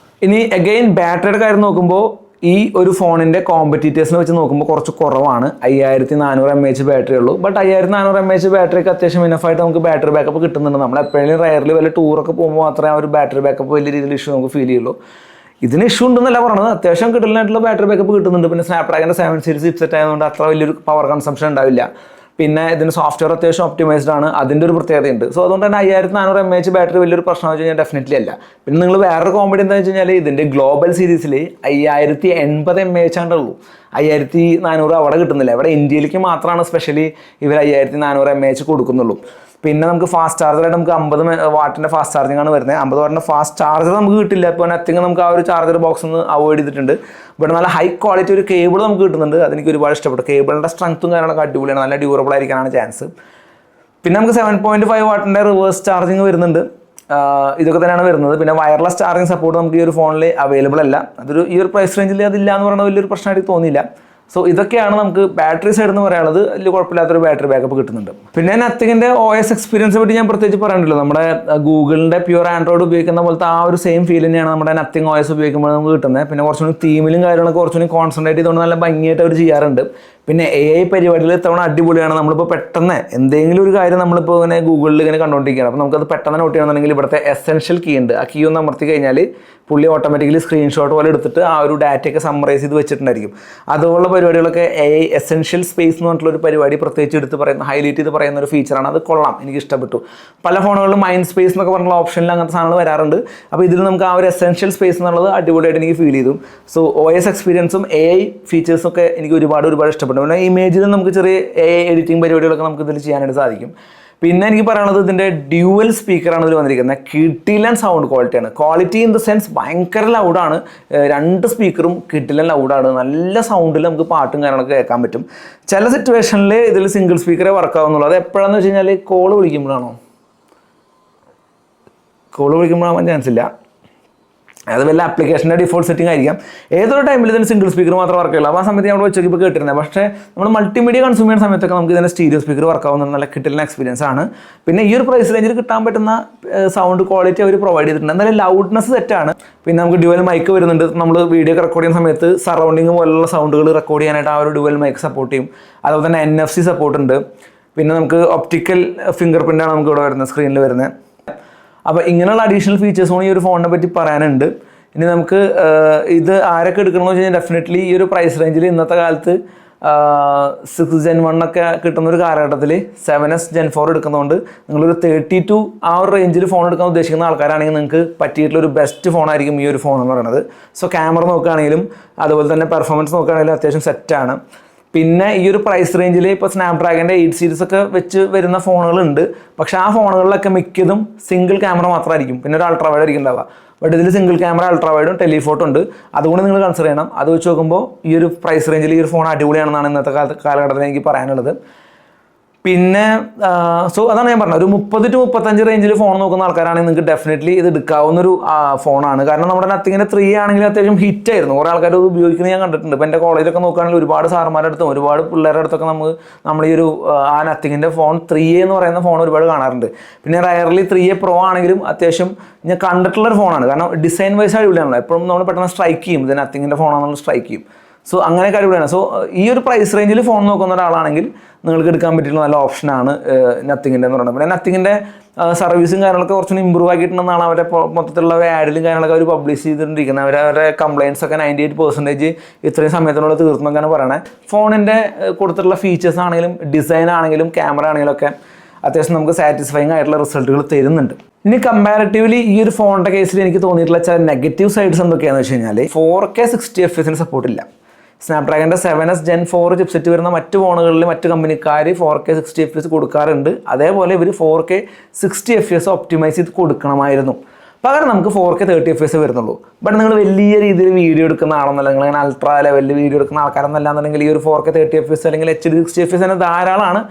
ഇനി അഗെയിൻ ബാറ്ററിയുടെ കാര്യം നോക്കുമ്പോൾ ഈ ഒരു ഫോണിൻ്റെ കോമ്പറ്റീറ്റേഴ്സിനെ വെച്ച് നോക്കുമ്പോൾ കുറച്ച് കുറവാണ്. 5400 mAh ബാറ്ററി ഉള്ളൂ. ബട്ട് 5400 mAh ബാറ്ററിക്ക് അത്യാവശ്യം ഇനഫായിട്ട് നമുക്ക് ബാറ്ററി ബാക്കപ്പ് കിട്ടുന്നുണ്ട്. നമ്മൾ എപ്പോഴും റയർലി വല്ല ടൂറൊക്കെ പോകുമ്പോൾ മാത്രമേ ആ ഒരു ബാറ്ററി ബാക്കപ്പ് വലിയ രീതിയിൽ ഇഷ്യൂ നമുക്ക് ഫീൽ ചെയ്യുള്ളൂ. ഇതിന് ഇഷ്യൂ ഉണ്ടെന്നല്ല പറയുന്നത്, അത്യാവശ്യം കിട്ടലിനായിട്ടുള്ള ബാറ്ററി ബാക്കപ്പ് കിട്ടുന്നുണ്ട്. പിന്നെ സ്നാപ്ഡ്രാഗൻ്റെ 7 സീരീസ് ചിപ്സെറ്റ് ആയതുകൊണ്ട് അത്ര വലിയൊരു പവർ കൺസംഷൻ ഉണ്ടാവില്ല. പിന്നെ ഇതിന് സോഫ്റ്റ്വെയർ അത്യാവശ്യം ഒപ്റ്റിമൈസ്ഡ് ആണ്, അതിൻ്റെ ഒരു പ്രത്യേകതയുണ്ട്. സോ അതുകൊണ്ട് തന്നെ 5400 mAh ബാറ്ററി വലിയൊരു പ്രശ്നം വെച്ച് കഴിഞ്ഞാൽ ഡെഫിനറ്റ്ലി അല്ല. പിന്നെ നിങ്ങൾ വേറൊരു കോമഡി എന്താണെന്ന് വെച്ച് കഴിഞ്ഞാൽ ഇതിൻ്റെ ഗ്ലോബൽ സീരീസിൽ 5080 mAh ആണ്ടുള്ളൂ. 5400 അവിടെ കിട്ടുന്നില്ല. ഇവിടെ ഇന്ത്യയിലേക്ക് മാത്രമാണ് സ്പെഷ്യലി ഇവർ 5400 mAh കൊടുക്കുന്നുള്ളൂ. പിന്നെ നമുക്ക് ഫാസ്റ്റ് ചാർജറായിട്ട് നമുക്ക് 50 വാട്ടിൻ്റെ ഫാസ്റ്റ് ചാർജിങ് ആണ് വരുന്നത്. 50 വാട്ടിൻ്റെ ഫാസ്റ്റ് ചാർജർ നമുക്ക് കിട്ടില്ല. ഇപ്പോൾ നത്തിങ് നമുക്ക് ആ ഒരു ചാർജർ ബോക്സ് ഒന്ന് അവോയ്ഡ് ചെയ്തിട്ടുണ്ട്. ഇവിടെ നല്ല ഹൈ ക്വാളിറ്റി ഒരു കേബിൾ നമുക്ക് കിട്ടുന്നുണ്ട്. അതെനിക്ക് ഒരുപാട് ഇഷ്ടപ്പെട്ടു. കേബിളിൻ്റെ സ്ട്രെങ്ത്തും കാര്യങ്ങളൊക്കെ അടിപൊളിയാണ്, നല്ല ഡ്യൂറബിൾ ആയിരിക്കാനാണ് ചാൻസ്. പിന്നെ നമുക്ക് 7.5 വാട്ടിൻ്റെ റിവേഴ്സ് ചാർജിങ് വരുന്നുണ്ട്. ഇതൊക്കെ തന്നെയാണ് വരുന്നത്. പിന്നെ വയർലെസ് ചാർജിങ് സപ്പോർട്ട് നമുക്ക് ഈ ഒരു ഫോണിൽ അവൈലബിൾ അല്ല. അതൊരു ഈ ഒരു പ്രൈസ് റേഞ്ചിൽ അതില്ല എന്ന് പറയുന്നത് വലിയൊരു പ്രശ്നമായിട്ട് തോന്നിയില്ല. സോ ഇതൊക്കെയാണ് നമുക്ക് ബാറ്ററി സൈഡ് എന്ന് പറയാനുള്ളത്. വലിയ കുഴപ്പമില്ലാത്തൊരു ബാറ്ററി ബാക്കപ്പ് കിട്ടുന്നുണ്ട്. പിന്നെ നത്തിങ്ങിൻ്റെ OS എക്സ്പീരിയൻസിനെ പറ്റി ഞാൻ പ്രത്യേകിച്ച് പറയണ്ടല്ലോ. നമ്മുടെ ഗൂഗിളിൻ്റെ പ്യുവർ ആൻഡ്രോയിഡ് ഉപയോഗിക്കുന്ന പോലത്തെ ആ ഒരു സെയിം ഫീൽ തന്നെയാണ് നമ്മുടെ നത്തിങ് OS ഉപയോഗിക്കുമ്പോൾ നമുക്ക് കിട്ടുന്നത്. പിന്നെ കുറച്ചുകൂടി തീമിലും കാര്യങ്ങളൊക്കെ കുറച്ചുകൂടി കോൺസെൻട്രേറ്റ് ചെയ്തുകൊണ്ട് നല്ല ഭംഗിയായിട്ട് അവർ ചെയ്യാറുണ്ട്. പിന്നെ AI പരിപാടികൾ ഇത്തവണ അടിപൊളിയാണ്. നമ്മളിപ്പോൾ പെട്ടെന്ന് എന്തെങ്കിലും ഒരു കാര്യം നമ്മളിപ്പോൾ ഇങ്ങനെ ഗൂഗിളിൽ ഇങ്ങനെ കണ്ടുകൊണ്ടിരിക്കുകയാണ്. അപ്പോൾ നമുക്കത് പെട്ടെന്ന് നോട്ട് ചെയ്യണമെന്നുണ്ടെങ്കിൽ ഇവിടുത്തെ എസെൻഷ്യൽ കീ ഉണ്ട്. ആ കീ ഒന്ന് അമർത്തി കഴിഞ്ഞാൽ പുള്ളി ഓട്ടോമാറ്റിക്കലി സ്ക്രീൻഷോട്ട് പോലെ എടുത്തിട്ട് ആ ഒരു ഡാറ്റയൊക്കെ സമ്മറൈസ് ചെയ്ത് വെച്ചിട്ടുണ്ടായിരിക്കും. അതുപോലുള്ള പരിപാടികളൊക്കെ AI എസെൻഷ്യൽ സ്പേസ് എന്ന് പറഞ്ഞിട്ടുള്ളൊരു പരിപാടി പ്രത്യേകിച്ച് എടുത്ത് പറയുന്ന ഹൈലൈറ്റ് ചെയ്ത് പറയുന്ന ഒരു ഫീച്ചറാണ്. അത് കൊള്ളാം, എനിക്ക് ഇഷ്ടപ്പെട്ടു. പല ഫോണുകളിലും മൈൻഡ് സ്പേസ് എന്നൊക്കെ പറഞ്ഞുള്ള ഓപ്ഷനിൽ അങ്ങനത്തെ സാധനങ്ങൾ വരാറുണ്ട്. അപ്പോൾ ഇതിൽ നമുക്ക് ആ ഒരു എസെൻഷ്യൽ സ്പേസ് എന്നുള്ളത് അടിപൊളിയായിട്ട് എനിക്ക് ഫീൽ ചെയ്തു. സോ OS എക്സ്പീരിയൻസും AI ഫീച്ചേഴ്സും ഒക്കെ എനിക്ക് ഒരുപാട് ഇഷ്ടപ്പെട്ടു. പിന്നെ ഇമേജിൽ നമുക്ക് ചെറിയ AI എഡിറ്റിംഗ് പരിപാടികളൊക്കെ നമുക്ക് ഇതിൽ ചെയ്യാനായിട്ട് സാധിക്കും. പിന്നെ എനിക്ക് പറയാനുള്ളത് ഇതിൻ്റെ ഡ്യുവൽ സ്പീക്കറാണ് ഇതിൽ വന്നിരിക്കുന്നത്. കിടിലൻ സൗണ്ട് ക്വാളിറ്റിയാണ്. ക്വാളിറ്റി ഇൻ ദ സെൻസ് ഭയങ്കര ലൗഡാണ്. 2 സ്പീക്കറും കിടിലൻ ലൗഡാണ്. നല്ല സൗണ്ടിൽ നമുക്ക് പാട്ടും കാര്യങ്ങളൊക്കെ കേൾക്കാൻ പറ്റും. ചില സിറ്റുവേഷനിൽ ഇതിൽ സിംഗിൾ സ്പീക്കറേ വർക്കാവുന്നുള്ളൂ. അത് എപ്പോഴാണെന്ന് വെച്ച് കഴിഞ്ഞാൽ കോൾ വിളിക്കുമ്പോഴാണോ, ചാൻസ് ഇല്ല. അത് വല്ല ആപ്ലിക്കേഷൻ്റെ ഡിഫോൾട്ട് സെറ്റിംഗ് ആയിരിക്കാം. ഏതൊരു ടൈമിൽ ഇതിന് സിംഗിൾ സ്പീക്കർ മാത്രമേ വർക്കുള്ളൂ. അപ്പോൾ ആ സമയത്ത് നമ്മൾ വെച്ചൊക്കെ ഇപ്പോൾ കേട്ടിരുന്നത്. പക്ഷേ നമ്മൾ മൾട്ടിമീഡിയ കൺസ്യൂം ചെയ്യുന്ന സമയത്തൊക്കെ നമുക്ക് ഇതിൻ്റെ സ്റ്റീരിയോ സ്പീക്കർ വർക്കാവുന്ന നല്ല കിട്ടുന്ന എക്സ്പീരിയൻസ് ആണ്. പിന്നെ ഈ ഒരു പ്രൈസ് റേഞ്ചിൽ കിട്ടാൻ പറ്റുന്ന സൗണ്ട് ക്വാളിറ്റി അവർ പ്രൊവൈഡ് ചെയ്തിട്ടുണ്ട്. എന്തായാലും ലൗഡ്നെസ് സെറ്റാണ്. പിന്നെ നമുക്ക് ഡ്യുവൽ മൈക്ക് വരുന്നുണ്ട്. നമ്മൾ വീഡിയോ ഒക്കെ റെക്കോർഡ് ചെയ്യുന്ന സമയത്ത് സറൗണ്ടിങ് പോലുള്ള സൗണ്ടുകൾ റെക്കോർഡ് ചെയ്യാനായിട്ട് ആ ഒരു ഡ്യുവൽ മൈക്ക് സപ്പോർട്ട് ചെയ്യും. അതുപോലെ തന്നെ NFC സപ്പോർട്ട് ഉണ്ട്. പിന്നെ നമുക്ക് ഒപ്റ്റിക്കൽ ഫിംഗർ പ്രിൻ്റാണ് നമുക്ക് ഇവിടെ വരുന്നത്, സ്ക്രീനിൽ വരുന്നത്. അപ്പോൾ ഇങ്ങനെയുള്ള അഡീഷണൽ ഫീച്ചേഴ്സും ഈ ഒരു ഫോണിനെ പറ്റി പറയാനുണ്ട്. ഇനി നമുക്ക് ഇത് ആരൊക്കെ എടുക്കണമെന്ന് വെച്ച് കഴിഞ്ഞാൽ ഡെഫിനറ്റ്ലി ഈ ഒരു പ്രൈസ് റേഞ്ചിൽ ഇന്നത്തെ കാലത്ത് 6 Gen 1 ഒക്കെ കിട്ടുന്ന ഒരു കാലഘട്ടത്തിൽ 7S Gen 4 എടുക്കുന്നതുകൊണ്ട് നിങ്ങളൊരു 32 ആ ഒരു റേഞ്ചിൽ ഫോൺ എടുക്കാൻ ഉദ്ദേശിക്കുന്ന ആൾക്കാരാണെങ്കിൽ നിങ്ങൾക്ക് പറ്റിയിട്ടുള്ള ഒരു ബെസ്റ്റ് ഫോണായിരിക്കും ഈ ഒരു ഫോൺ എന്ന് പറയുന്നത്. സോ ക്യാമറ നോക്കുകയാണെങ്കിലും അതുപോലെ തന്നെ പെർഫോമൻസ് നോക്കുകയാണെങ്കിലും അത്യാവശ്യം സെറ്റാണ്. പിന്നെ ഈ ഒരു പ്രൈസ് റേഞ്ചിൽ ഇപ്പോൾ സ്നാപ്ഡ്രാഗൻ്റെ 8 സീരീസ് ഒക്കെ വെച്ച് വരുന്ന ഫോണുകളുണ്ട്. പക്ഷേ ആ ഫോണുകളിലൊക്കെ മിക്കതും സിംഗിൾ ക്യാമറ മാത്രമായിരിക്കും, പിന്നെ ഒരു അൾട്രാ വൈഡ് ആയിരിക്കും ഉണ്ടാവുക. ബട്ട് ഇതിൽ സിംഗിൾ ക്യാമറ, അൾട്രാ വൈഡും ടെലിഫോട്ടോ ഉണ്ട്. അതുകൊണ്ട് നിങ്ങൾ കൺസിഡർ ചെയ്യണം. അത് വെച്ച് നോക്കുമ്പോൾ ഈ ഒരു പ്രൈസ് റേഞ്ചിൽ ഈ ഒരു ഫോൺ അടിപൊളിയാണെന്നാണ് ഇന്നത്തെ കാലഘട്ടത്തിൽ എനിക്ക് പറയാനുള്ളത്. പിന്നെ സോ അതാണ് ഞാൻ പറഞ്ഞത്, ഒരു 30 to 35 റേഞ്ചിൽ ഫോൺ നോക്കുന്ന ആൾക്കാരാണെങ്കിൽ നിങ്ങൾക്ക് ഡെഫിനറ്റ്ലി ഇത് എടുക്കാവുന്നൊരു ഫോണാണ്. കാരണം നമ്മുടെ നത്തിങ്ങിൻ്റെ 3 ആണെങ്കിൽ അത്യാവശ്യം ഹിറ്റായിരുന്നു. കുറേ ആൾക്കാർ ഇത് ഉപയോഗിക്കുന്നത് ഞാൻ കണ്ടിട്ടുണ്ട്. ഇപ്പോൾ എൻ്റെ കോളേജിലൊക്കെ നോക്കുകയാണെങ്കിൽ ഒരുപാട് സാർമാരുടെ അടുത്തും ഒരുപാട് പിള്ളേരുടെ അടുത്തൊക്കെ നമ്മൾ ഈ ഒരു ആ നത്തിങ്ങിൻ്റെ ഫോൺ 3A എന്ന് പറയുന്ന ഫോൺ ഒരുപാട് കാണാറുണ്ട്. പിന്നെ റയർലി 3A Pro ആണെങ്കിലും അത്യാവശ്യം ഞാൻ കണ്ടിട്ടുള്ളൊരു ഫോണാണ്. കാരണം ഡിസൈൻ വൈസ് അടിപൊളിയാണല്ലോ. എപ്പോഴും നമ്മൾ പെട്ടെന്ന് സ്ട്രൈക്ക് ചെയ്യും, ഇത് നത്തിങ്ങിൻ്റെ ഫോണാണെന്നുള്ള സ്ട്രൈക്ക് ചെയ്യും. സോ അങ്ങനെയൊക്കെ അടിപൊളിയാണ്. സോ ഈ ഒരു പ്രൈസ് റേഞ്ചിൽ ഫോൺ നോക്കുന്ന ഒരാളാണെങ്കിൽ നിങ്ങൾക്ക് എടുക്കാൻ പറ്റിയിട്ടുള്ള നല്ല ഓപ്ഷനാണ് നത്തിങ്ങിൻ്റെ എന്ന് പറയുന്നത്. പിന്നെ നത്തിങ്ങിൻ്റെ സർവീസും കാര്യങ്ങളൊക്കെ കുറച്ചുകൂടി ഇമ്പ്രൂവ് ആക്കിയിട്ടുണ്ടെന്നാണ് അവരുടെ മൊത്തത്തിലുള്ള ആഡിലും കാര്യങ്ങളൊക്കെ അവർ പബ്ലിഷ് ചെയ്തിട്ടുണ്ടിരിക്കുന്നത്. അവരുടെ കംപ്ലയിൻസ് ഒക്കെ 98% ഇത്രയും സമയത്തിനുള്ളിൽ തീർന്നൊക്കെയാണ് പറയണത്. ഫോണിൻ്റെ കൊടുത്തിട്ടുള്ള ഫീച്ചേഴ്സ് ആണെങ്കിലും ഡിസൈൻ ആണെങ്കിലും ക്യാമറ ആണെങ്കിലും ഒക്കെ അത്യാവശ്യം നമുക്ക് സാറ്റിസ്ഫൈങ് ആയിട്ടുള്ള റിസൾട്ടുകൾ തരുന്നുണ്ട്. ഇനി കമ്പാരിറ്റീവ്ലി ഈ ഒരു ഫോണിൻ്റെ കേസിൽ എനിക്ക് തോന്നിയിട്ടുള്ള ചില നെഗറ്റീവ് സൈഡ്സ് എന്തൊക്കെയാണെന്ന് വെച്ച് കഴിഞ്ഞാൽ 4K 60 FPS സപ്പോർട്ടില്ല. സ്നാപ്ഡ്രാഗൻ്റെ 7S Gen 4 chipset വരുന്ന മറ്റ് ഫോണുകളിൽ മറ്റ് കമ്പനിക്കാർ 4K 60 FPS കൊടുക്കാറുണ്ട്. അതേപോലെ ഇവർ 4K 60 FPS ഒപ്റ്റിമൈസ് ചെയ്ത് കൊടുക്കണമായിരുന്നു. പകരം നമുക്ക് 4K 30 FPS വരുന്നുള്ളൂ. ബട്ട് നിങ്ങൾ വലിയ രീതിയിൽ വീഡിയോ എടുക്കുന്ന ആളെന്നല്ല, നിങ്ങൾ അങ്ങനെ അൾട്രാ ലെവലിൽ വീഡിയോ എടുക്കുന്ന ആൾക്കാരെന്നല്ല എന്നുണ്ടെങ്കിൽ ഈ ഒരു 4K 30 FPS അല്ലെങ്കിൽ HD 60 FPS തന്നെ ധാരാളമാണ്.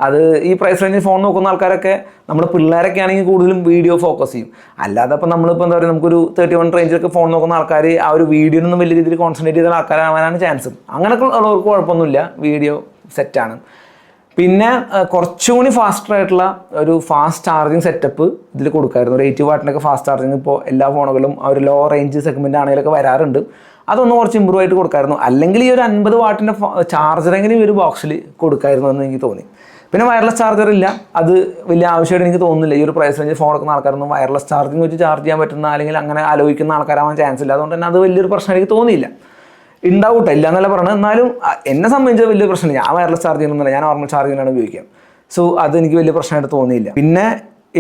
അത് ഈ പ്രൈസ് റേഞ്ചിൽ ഫോൺ നോക്കുന്ന ആൾക്കാരൊക്കെ, നമ്മൾ പിള്ളേരൊക്കെ ആണെങ്കിൽ കൂടുതലും വീഡിയോ ഫോക്കസ് ചെയ്യും. അല്ലാതെ ഇപ്പോൾ നമ്മളിപ്പോൾ എന്താ പറയുക, നമുക്കൊരു 31 റേഞ്ചിലൊക്കെ ഫോൺ നോക്കുന്ന ആൾക്കാർ ആ ഒരു വീഡിയോനൊന്നും വലിയ രീതിയിൽ കോൺസെൻട്രേറ്റ് ചെയ്ത ആൾക്കാരാവാനാണ് ചാൻസ്. അങ്ങനെയൊക്കെ ഉള്ളവർക്ക് കുഴപ്പമൊന്നുമില്ല, വീഡിയോ സെറ്റാണ്. പിന്നെ കുറച്ചുകൂടി ഫാസ്റ്റർ ആയിട്ടുള്ള ഒരു ഫാസ്റ്റ് ചാർജിങ് സെറ്റപ്പ് ഇതിൽ കൊടുക്കായിരുന്നു. ഒരു 80 വാട്ടിനൊക്കെ ഫാസ്റ്റ് ചാർജിങ് ഇപ്പോൾ എല്ലാ ഫോണുകളും ആ ഒരു ലോ റേഞ്ച് സെഗ്മെൻ്റ് ആണെങ്കിലൊക്കെ വരാറുണ്ട്. അതൊന്ന് കുറച്ച് ഇമ്പ്രൂവ് ആയിട്ട് കൊടുക്കായിരുന്നു. അല്ലെങ്കിൽ ഈ ഒരു 50 വാട്ടിൻ്റെ ചാർജറെങ്കിലും ഈ ഒരു ബോക്സിൽ കൊടുക്കായിരുന്നു എന്ന് എനിക്ക് തോന്നി. പിന്നെ വയർലെസ് ചാർജർ ഇല്ല, അത് വലിയ ആവശ്യമായിട്ട് എനിക്ക് തോന്നുന്നില്ല. ഈ ഒരു പ്രൈസ് റേഞ്ചിൽ ഫോൺ എടുക്കുന്ന ആൾക്കാരൊന്നും വയർലെസ് ചാർജിങ് വെച്ച് ചാർജ് ചെയ്യാൻ പറ്റുന്ന അല്ലെങ്കിൽ അങ്ങനെ ആലോചിക്കുന്ന ആൾക്കാരാവാൻ ചാൻസ് ഇല്ല. അതുകൊണ്ട് തന്നെ അത് വലിയൊരു പ്രശ്നം എനിക്ക് തോന്നിയില്ല. ഉണ്ടാവട്ടെ, ഇല്ല എന്നല്ല പറഞ്ഞത്. എന്നാലും എന്നെ സംബന്ധിച്ച് വലിയ പ്രശ്നമില്ല. ഞാൻ വയർലെസ് ചാർജ് ചെയ്യുന്നില്ല, ഞാൻ നോർമൽ ചാർജിങ്ങിലാണ് ഉപയോഗിക്കുക. സോ അത് എനിക്ക് വലിയ പ്രശ്നമായിട്ട് തോന്നിയില്ല. പിന്നെ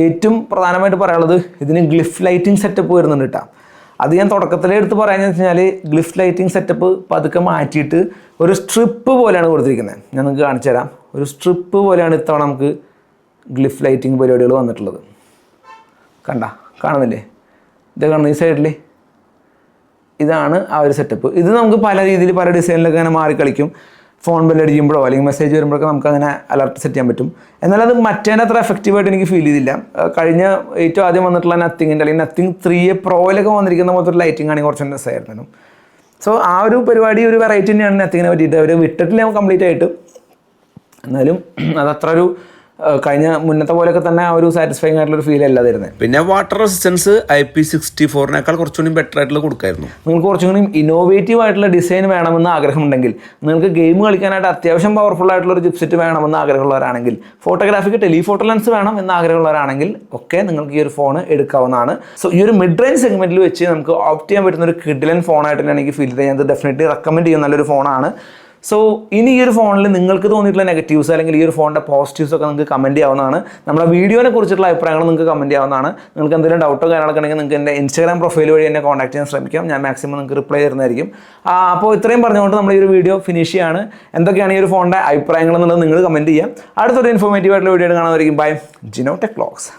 ഏറ്റവും പ്രധാനമായിട്ട് പറയാനുള്ളത്, ഇതിന് ഗ്ലിഫ് ലൈറ്റിംഗ് സെറ്റപ്പ് വരുന്നുണ്ട് കേട്ടോ. അത് ഞാൻ തുടക്കത്തിലേ എടുത്ത് പറയാമെന്ന് വെച്ച് കഴിഞ്ഞാൽ ഗ്ലിഫ് ലൈറ്റിംഗ് സെറ്റപ്പ് പതുക്കെ മാറ്റിയിട്ട് ഒരു സ്ട്രിപ്പ് പോലെയാണ് കൊടുത്തിരിക്കുന്നത്. ഞാൻ നിങ്ങൾക്ക് കാണിച്ചു തരാം. ഒരു സ്ട്രിപ്പ് പോലെയാണ് ഇത്തവണ നമുക്ക് ഗ്ലിഫ് ലൈറ്റിംഗ് പരിപാടികൾ വന്നിട്ടുള്ളത്. കാണുന്നില്ലേ? ഇത് കാണുന്നു ഈ സൈഡിൽ, ഇതാണ് ആ ഒരു സെറ്റപ്പ്. ഇത് നമുക്ക് പല രീതിയിൽ പല ഡിസൈനിലൊക്കെ അങ്ങനെ മാറി കളിക്കും. ഫോൺ ബെല്ലടിക്കുമ്പോഴോ അല്ലെങ്കിൽ മെസ്സേജ് വരുമ്പോഴൊക്കെ നമുക്ക് അങ്ങനെ അലർട്ട് സെറ്റ് ചെയ്യാൻ പറ്റും. എന്നാൽ അത് മറ്റേൻ്റെ അത്ര എഫക്റ്റീവായിട്ട് എനിക്ക് ഫീൽ ചെയ്തില്ല. കഴിഞ്ഞ ഏറ്റവും ആദ്യം വന്നിട്ടുള്ള നത്തിങ്ങിൻ്റെ അല്ലെങ്കിൽ നത്തിങ് 3A Proയിലൊക്കെ വന്നിരിക്കുന്ന പോലത്തെ ഒരു ലൈറ്റിംഗ് ആണെങ്കിൽ കുറച്ച് രസമായിരുന്നു. സോ ആ ഒരു പരിപാടി ഒരു വെറൈറ്റി തന്നെയാണ് നത്തിങ്ങിനെ പറ്റിയിട്ട്. അവർ വിട്ടിട്ടില്ല കംപ്ലീറ്റ് ആയിട്ട്. എന്നാലും അതത്ര ഒരു കഴിഞ്ഞ മുന്നത്തെ പോലെയൊക്കെ തന്നെ ആ ഒരു സാറ്റിസ്ഫൈങ് ആയിട്ടുള്ളൊരു ഫീൽ അല്ല തരുന്നത്. പിന്നെ വാട്ടർ റെസിസ്റ്റൻസ് IP64 കുറച്ചുകൂടി ബെറ്റർ ആയിട്ടുള്ള കൊടുക്കായിരുന്നു. നിങ്ങൾക്ക് കുറച്ചും കൂടി ഇന്നോവേറ്റീവ് ആയിട്ടുള്ള ഡിസൈൻ വേണമെന്ന് ആഗ്രഹമുണ്ടെങ്കിൽ, നിങ്ങൾക്ക് ഗെയിം കളിക്കാനായിട്ട് അത്യാവശ്യം പവർഫുൾ ആയിട്ടുള്ള ഒരു ചിപ്സെറ്റ് വേണമെന്ന് ആഗ്രഹമുള്ളവരാണെങ്കിൽ, ഫോട്ടോഗ്രാഫിക്ക് ടെലിഫോട്ടോ ലെൻസ് വേണം എന്ന് ആഗ്രഹമുള്ളവരാണെങ്കിൽ ഒക്കെ നിങ്ങൾക്ക് ഈ ഒരു ഫോൺ എടുക്കാവുന്നതാണ്. സോ ഈ ഒരു മിഡ് റേഞ്ച് സെഗ്മെന്റിൽ വെച്ച് നമുക്ക് ഓപ്റ്റ് ചെയ്യാൻ പറ്റുന്ന ഒരു കിഡിലൻ ഫോണായിട്ട് തന്നെ എനിക്ക് ഫീൽ ചെയ്തത്. ഞാൻ ഡെഫിനറ്റ്ലി റെക്കമെൻഡ് ചെയ്യുന്ന നല്ലൊരു ഫോണാണ്. സോ ഇനി ഈ ഒരു ഫോണിൽ നിങ്ങൾക്ക് തോന്നിയിട്ടുള്ള നെഗറ്റീവ്സ് അല്ലെങ്കിൽ ഈ ഒരു ഫോണിൻ്റെ പോസിറ്റീവ്സ് ഒക്കെ നിങ്ങൾക്ക് കമൻറ്റ് ചെയ്യാവുന്നതാണ്. നമ്മുടെ വീഡിയോനെ കുറിച്ചിട്ടുള്ള അഭിപ്രായങ്ങൾ നിങ്ങൾക്ക് കമൻറ്റ് ചെയ്യാവുന്നതാണ്. നിങ്ങൾക്ക് എന്തെങ്കിലും ഡൗട്ടോ കാര്യങ്ങളൊക്കെ ഉണ്ടെങ്കിൽ നിങ്ങൾക്ക് എൻ്റെ ഇൻസ്റ്റാഗ്രാം പ്രൊഫൈൽ വഴി എന്നെ കോൺടാക്ട് ചെയ്യാൻ ശ്രമിക്കാം. ഞാൻ മാക്സിമം നിങ്ങൾക്ക് റിപ്ലൈ തരുന്നതായിരിക്കും. അപ്പോൾ ഇത്രയും പറഞ്ഞുകൊണ്ട് നമ്മൾ ഈ ഒരു വീഡിയോ ഫിനിഷ് ചെയ്യാണ്. എന്തൊക്കെയാണ് ഈ ഒരു ഫോണിൻ്റെ അഭിപ്രായങ്ങൾ എന്നുള്ളത് നിങ്ങൾ കമൻറ്റ് ചെയ്യാം. അടുത്തൊരു ഇൻഫോർമേറ്റീവ് ആയിട്ടുള്ള വീഡിയോ കാണാമായിരിക്കും. ബൈ. Jino tech vlogs.